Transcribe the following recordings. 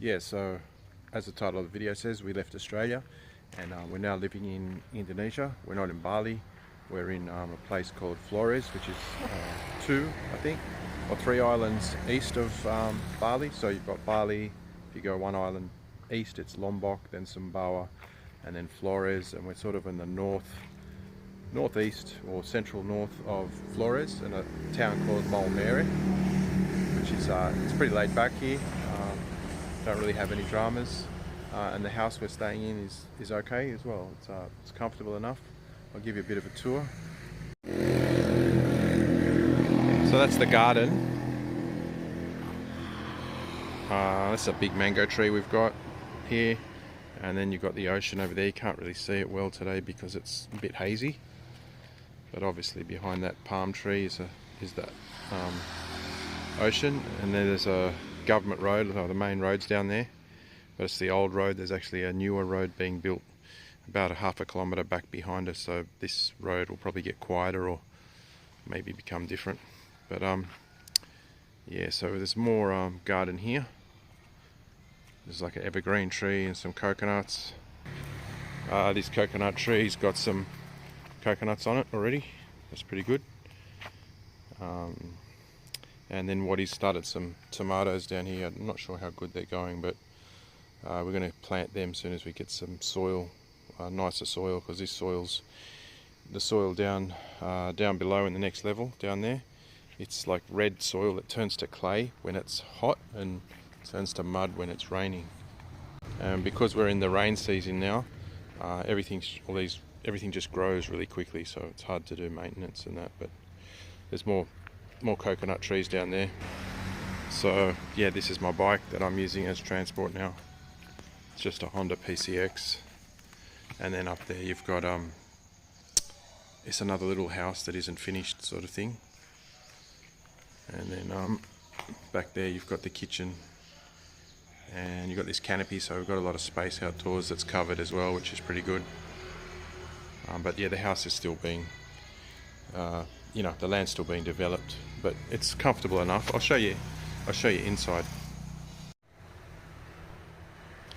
Yeah, so as the title of the video says, we left Australia and we're now living in Indonesia. We're not in Bali. We're in a place called Flores, which is two, I think, or three islands east of Bali. So you've got Bali. If you go one island east, it's Lombok, then Sumbawa, and then Flores. And we're sort of in the northeast or central north of Flores, in a town called Malmere, which is it's pretty laid back here. Don't really have any dramas, and the house we're staying in is okay as well. It's comfortable enough. I'll give you a bit of a tour. So that's the garden. That's a big mango tree we've got here, and then you've got the ocean over there. You can't really see it well today because it's a bit hazy, but obviously behind that palm tree is that ocean, and then there's a government road, or the main road's down there, but it's the old road. There's actually a newer road being built about a half a kilometre back behind us, so this road will probably get quieter or maybe become different. But yeah, so there's more garden here. There's like an evergreen tree and some coconuts. This coconut tree's got some coconuts on it already. That's pretty good. And then Waddy's started some tomatoes down here. I'm not sure how good they're going, but we're going to plant them as soon as we get some soil, nicer soil, because the soil down below in the next level down there, it's like red soil that turns to clay when it's hot and turns to mud when it's raining. And because we're in the rain season now, everything just grows really quickly, so it's hard to do maintenance and that. But there's more coconut trees down there. So yeah, this is my bike that I'm using as transport now. It's just a Honda PCX. And then up there you've got it's another little house that isn't finished, sort of thing. And then back there you've got the kitchen, and you've got this canopy, so we've got a lot of space outdoors that's covered as well, which is pretty good. But yeah, the house is still being the land's still being developed, but it's comfortable enough. I'll show you inside.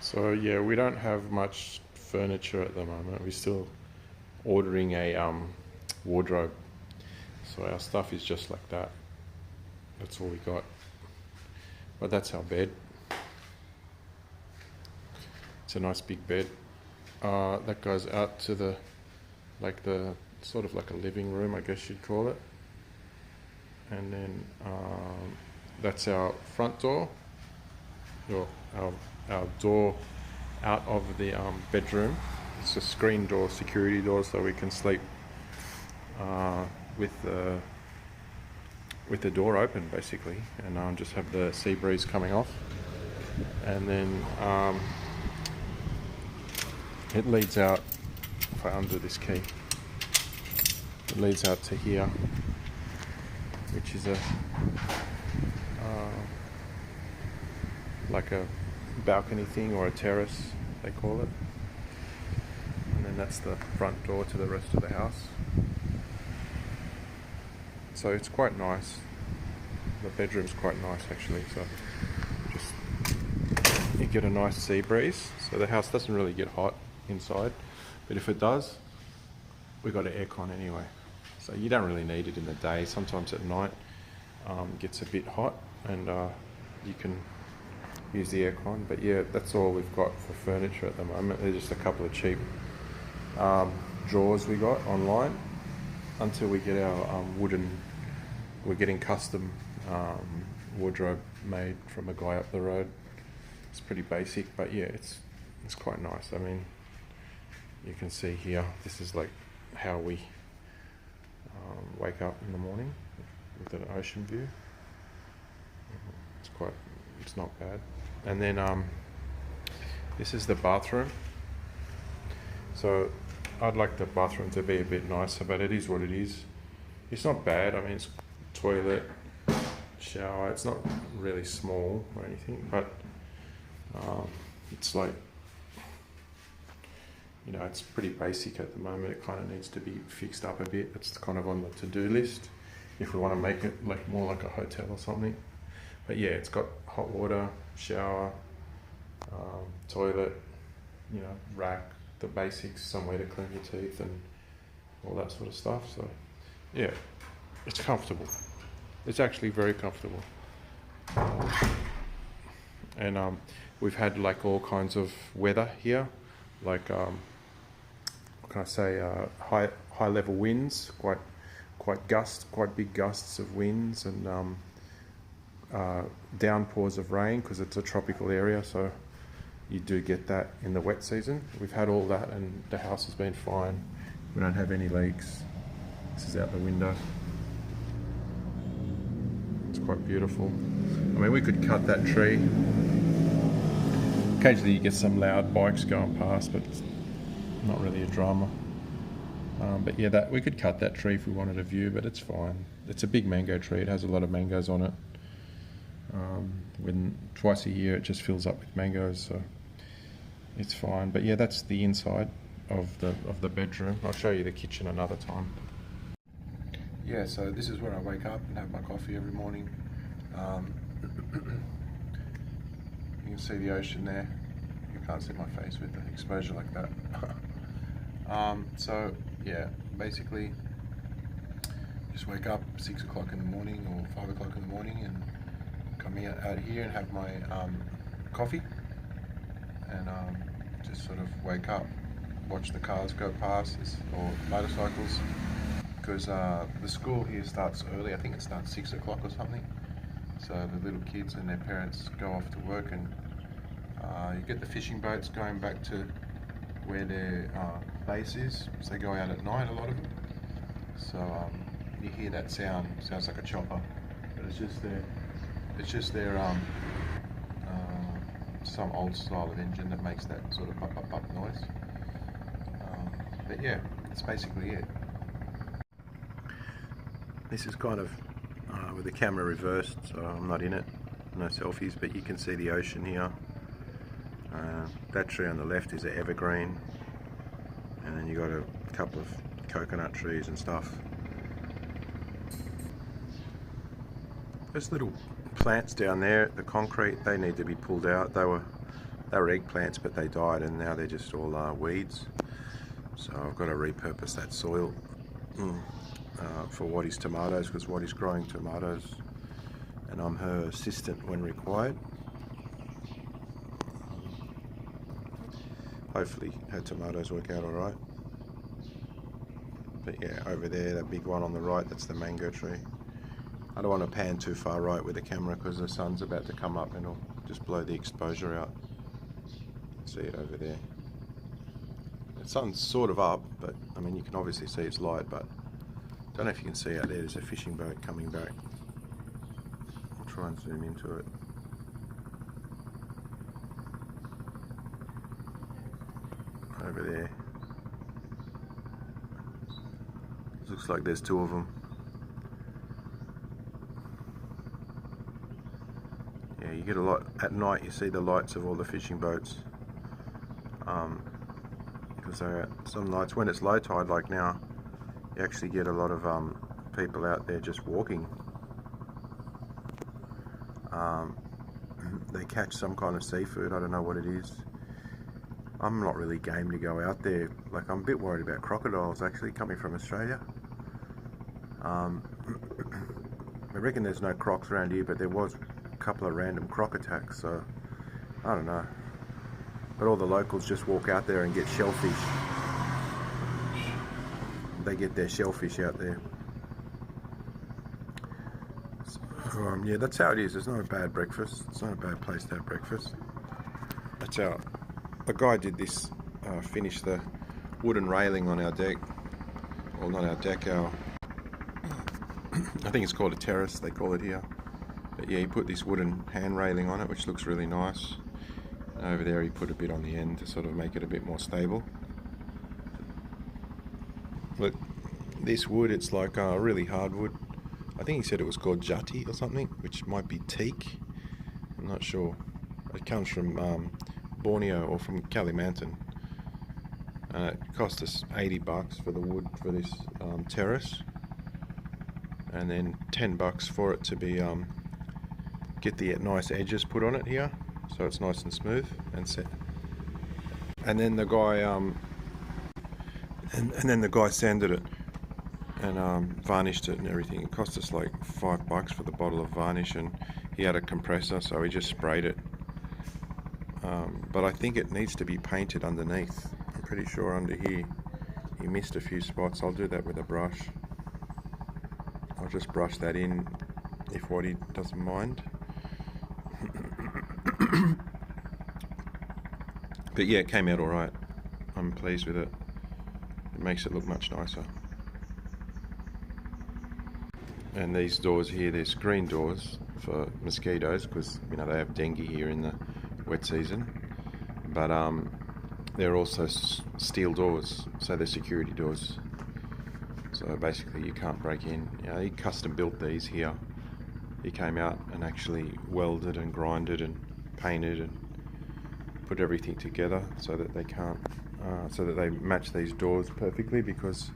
So yeah, we don't have much furniture at the moment. We're still ordering a wardrobe, so our stuff is just like that. That's all we got, but that's our bed. It's a nice big bed that goes out to the sort of like a living room, I guess you'd call it. And then that's our front door, or our door out of the bedroom. It's a screen door, security door, so we can sleep with the door open basically, and just have the sea breeze coming off. And then it leads out, if I undo this key, it leads out to here, which is like a balcony thing, or a terrace they call it. And then that's the front door to the rest of the house. So it's quite nice. The bedroom's quite nice actually, so just you get a nice sea breeze. So the house doesn't really get hot inside, but if it does, we got an aircon anyway, so you don't really need it in the day. Sometimes at night it gets a bit hot, and you can use the aircon. But yeah, that's all we've got for furniture at the moment. They're just a couple of cheap drawers we got online until we get our we're getting custom wardrobe made from a guy up the road. It's pretty basic, but yeah, it's quite nice. I mean, you can see here, this is like how we wake up in the morning with an ocean view. It's not bad. And then this is the bathroom. So I'd like the bathroom to be a bit nicer, but it is what it is. It's not bad. I mean, it's toilet, shower. It's not really small or anything, but it's like, it's pretty basic at the moment. It kind of needs to be fixed up a bit. It's kind of on the to-do list if we want to make it like more like a hotel or something. But yeah, it's got hot water, shower, toilet, rack, the basics, somewhere to clean your teeth and all that sort of stuff. So yeah, it's comfortable. It's actually very comfortable. And we've had like all kinds of weather here, like what can I say, high level winds, quite big gusts of winds, and downpours of rain, because it's a tropical area, so you do get that in the wet season. We've had all that and the house has been fine. We don't have any leaks. This is out the window. It's quite beautiful. I mean, we could cut that tree. Occasionally you get some loud bikes going past, but it's not really a drama. But yeah, we could cut that tree if we wanted a view, but it's fine. It's a big mango tree. It has a lot of mangoes on it. When twice a year it just fills up with mangoes, so it's fine. But yeah, that's the inside of the bedroom. I'll show you the kitchen another time. Yeah, so this is where I wake up and have my coffee every morning. You can see the ocean there. You can't see my face with the exposure like that. So yeah, basically just wake up 6 o'clock in the morning or 5 o'clock in the morning and come out here and have my coffee, and just sort of wake up, watch the cars go past, or motorcycles, because the school here starts early. I think it starts 6 o'clock or something. So the little kids and their parents go off to work, and you get the fishing boats going back to where their base is. So they go out at night, a lot of them. So you hear that sound. Sounds like a chopper, but it's just their some old style of engine that makes that sort of pop noise. But yeah, that's basically it. This is kind of with the camera reversed, so I'm not in it, no selfies, but you can see the ocean here. That tree on the left is an evergreen, and then you got a couple of coconut trees and stuff. There's little plants down there, the concrete, they need to be pulled out. They were eggplants, but they died, and now they're just all weeds. So I've got to repurpose that soil for Wattie's tomatoes, because Wattie's growing tomatoes and I'm her assistant when required. Hopefully her tomatoes work out alright. But yeah, over there, that big one on the right, that's the mango tree. I don't want to pan too far right with the camera because the sun's about to come up and it'll just blow the exposure out. See it over there. The sun's sort of up, but I mean, you can obviously see it's light, but I don't know if you can see out there, there's a fishing boat coming back. I'll try and zoom into it. Over there. Looks like there's two of them. Yeah, you get a lot at night. You see the lights of all the fishing boats. Because some nights when it's low tide, like now, you actually get a lot of people out there just walking. They catch some kind of seafood. I don't know what it is. I'm not really game to go out there. Like, I'm a bit worried about crocodiles actually coming from Australia. I reckon there's no crocs around here, but there was a couple of random croc attacks, so I don't know. But all the locals just walk out there and get shellfish. They get their shellfish out there. So, yeah, that's how it is. There's not a bad breakfast. It's not a bad place to have breakfast. That's how the guy did this, finished the wooden railing on our deck. Well, not our deck, our I think it's called a terrace, they call it here. But yeah, he put this wooden hand railing on it, which looks really nice. And over there he put a bit on the end to sort of make it a bit more stable. But this wood, it's like really hard wood. I think he said it was called jati or something, which might be teak. I'm not sure. It comes from Borneo or from Kalimantan. It cost us $80 for the wood for this terrace, and then $10 for it to be get the nice edges put on it here. so it's nice and smooth and set. And then the guy and then the guy sanded it and varnished it and everything. It cost us like $5 for the bottle of varnish, and he had a compressor, so he just sprayed it. But I think it needs to be painted underneath. I'm pretty sure under here he missed a few spots. I'll do that with a brush. I'll just brush that in if Waddy doesn't mind. But yeah, it came out alright. I'm pleased with it. It makes it look much nicer. And these doors here, they're screen doors for mosquitoes, because you know they have dengue here in the wet season. But they're also steel doors, so they're security doors. So basically you can't break in. You know, he custom built these here. He came out and actually welded and grinded and painted and put everything together so that they can't, so that they match these doors perfectly, because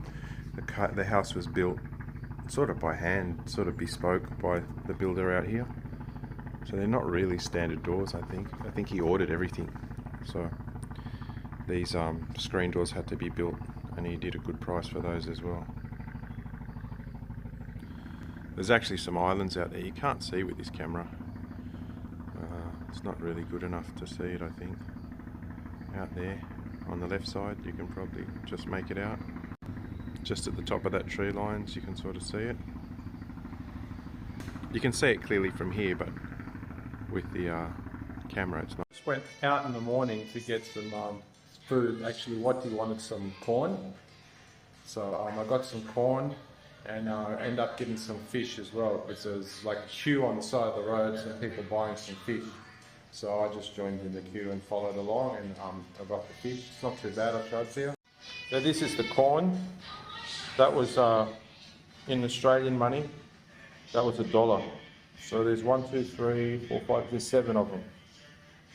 the house was built sort of by hand, sort of bespoke by the builder out here. So they're not really standard doors, I think. I think he ordered everything. So these screen doors had to be built, and he did a good price for those as well. There's actually some islands out there you can't see with this camera. It's not really good enough to see it, I think. Out there on the left side, you can probably just make it out. Just at the top of that tree lines, you can sort of see it. You can see it clearly from here, but with the camera, it's not. Just went out in the morning to get some food. Actually, Waddy wanted some corn, so I got some corn, and I ended up getting some fish as well, because there's like a queue on the side of the road, some people buying some fish. So I just joined in the queue and followed along, and I got the fish. It's not too bad, I showed to you. So this is the corn. That was in Australian money, that was $1. So there's 1, 2, 3, 4, 5, there's 7 of them.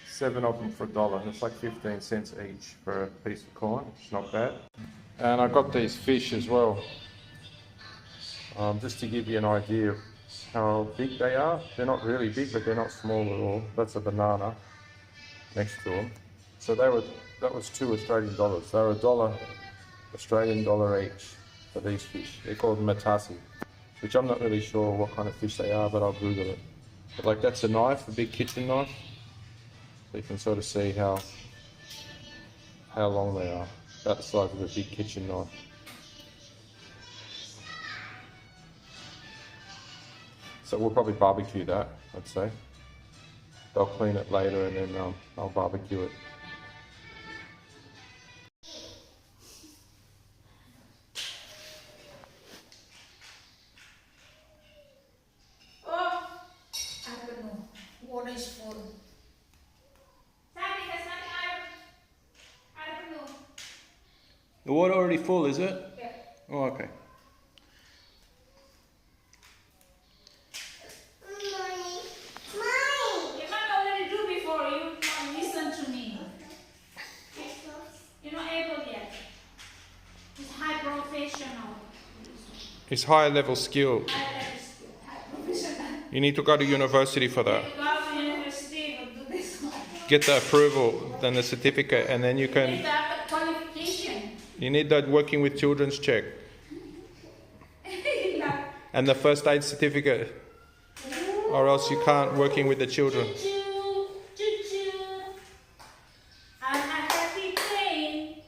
7 of them for $1, and it's like 15 cents each for a piece of corn. It's not bad. And I got these fish as well, just to give you an idea of how big they are. They're not really big, but they're not small at all. That's a banana next to them. So that was $2 Australian. They were $1 Australian dollar each for these fish. They're called matasi, which I'm not really sure what kind of fish they are, but I'll Google it. But like, that's a knife, a big kitchen knife. So you can sort of see how long they are. About the size of a big kitchen knife. So we'll probably barbecue that, I'd say. They'll clean it later, and then I'll barbecue it. Water is full. The water already full, is it? Yeah. Oh, okay. You can't already do before you listen to me. You're not able yet. It's high professional. It's high level skill. High professional. You need to go to university for that. You go to university and do this one. Get the approval, then the certificate, and then you It's can. that qualification. You need that working with children's check and the first aid certificate, or else you can't working with the children. Choo-choo, choo-choo. On a happy train.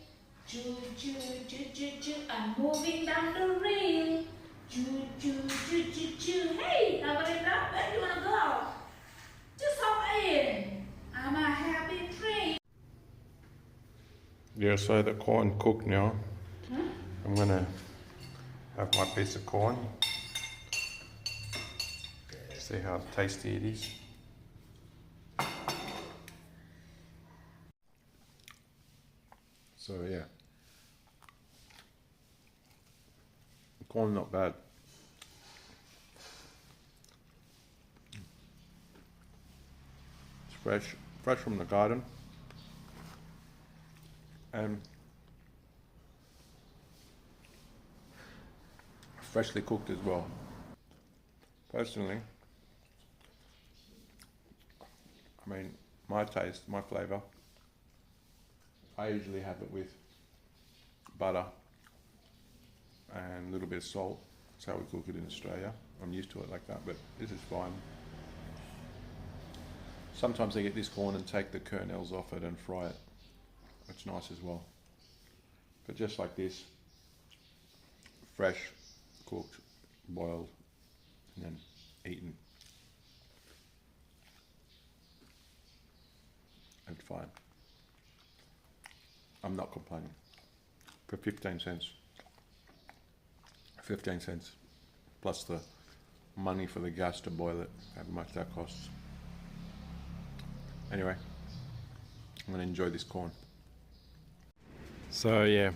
Choo-choo, choo-choo-choo. I'm moving down the rail. Choo-choo, choo-choo-choo. Hey, Amarita, where do you want to go? Just hop in. I'm a happy train. Yeah, so the corn cooked now. Huh? I'm gonna have my piece of corn. See how tasty it is. So yeah, corn not bad. It's fresh from the garden, and freshly cooked as well. Personally, I mean, my taste, my flavour. I usually have it with butter and a little bit of salt. That's how we cook it in Australia. I'm used to it like that, but this is fine. Sometimes I get this corn and take the kernels off it and fry it. It's nice as well. But just like this, fresh, cooked, boiled, and then eaten. It's fine. I'm not complaining. For 15 cents. 15 cents. Plus the money for the gas to boil it, how much that costs. Anyway, I'm going to enjoy this corn. So yeah,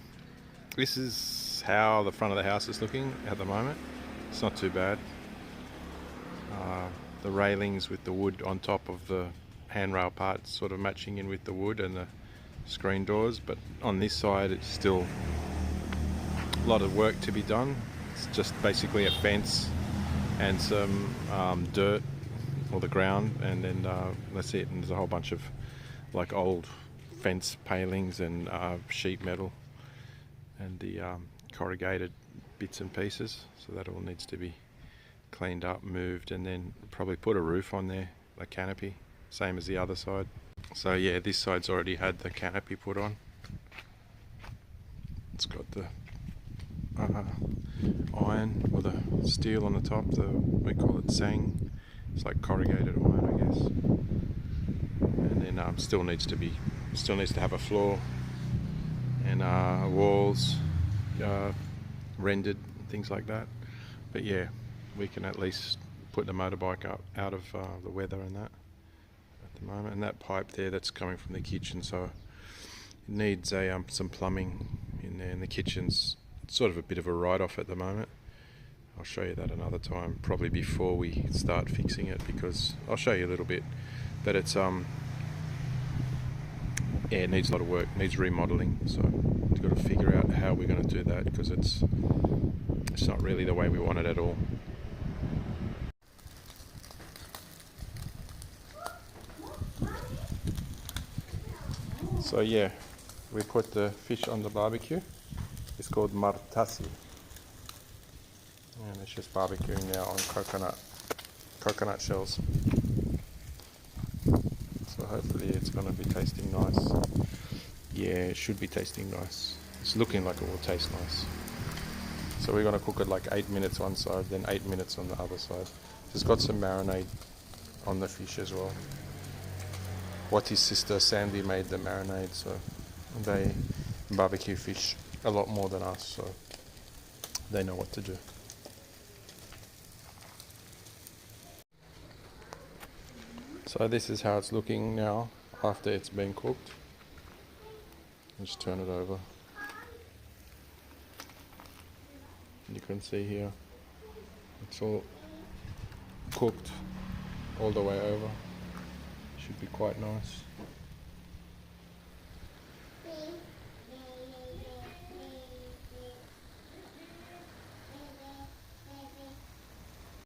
this is how the front of the house is looking at the moment. It's not too bad. The railings with the wood on top of the handrail part sort of matching in with the wood and the screen doors, but on this side it's still a lot of work to be done. It's just basically a fence and some dirt or the ground, and then that's it. And there's a whole bunch of like old fence palings and sheet metal and the corrugated bits and pieces, so that all needs to be cleaned up, moved, and then probably put a roof on there, a canopy, same as the other side. So yeah, this side's already had the canopy put on. It's got the iron or the steel on the top, we call it sang. It's like corrugated iron, I guess. And then still needs to have a floor and walls rendered, things like that. But yeah, we can at least put the motorbike up out of the weather and that at the moment. And that pipe there, that's coming from the kitchen, so it needs some plumbing in there. And the kitchen's sort of a bit of a write-off at the moment. I'll show you that another time, probably before we start fixing it, because I'll show you a little bit, but it's yeah, it needs a lot of work, needs remodeling, so we've got to figure out how we're going to do that, because it's not really the way we want it at all. So yeah, we put the fish on the barbecue. It's called martasi, and it's just barbecuing now on coconut shells. So hopefully it's going to be tasting nice. Yeah, it should be tasting nice. It's looking like it will taste nice. So we're going to cook it like 8 minutes one side, then 8 minutes on the other side. It's got some marinade on the fish as well. Wati's sister Sandy made the marinade, so they barbecue fish a lot more than us, so they know what to do. So this is how it's looking now after it's been cooked. Just turn it over. You can see here it's all cooked all the way over. Should be quite nice.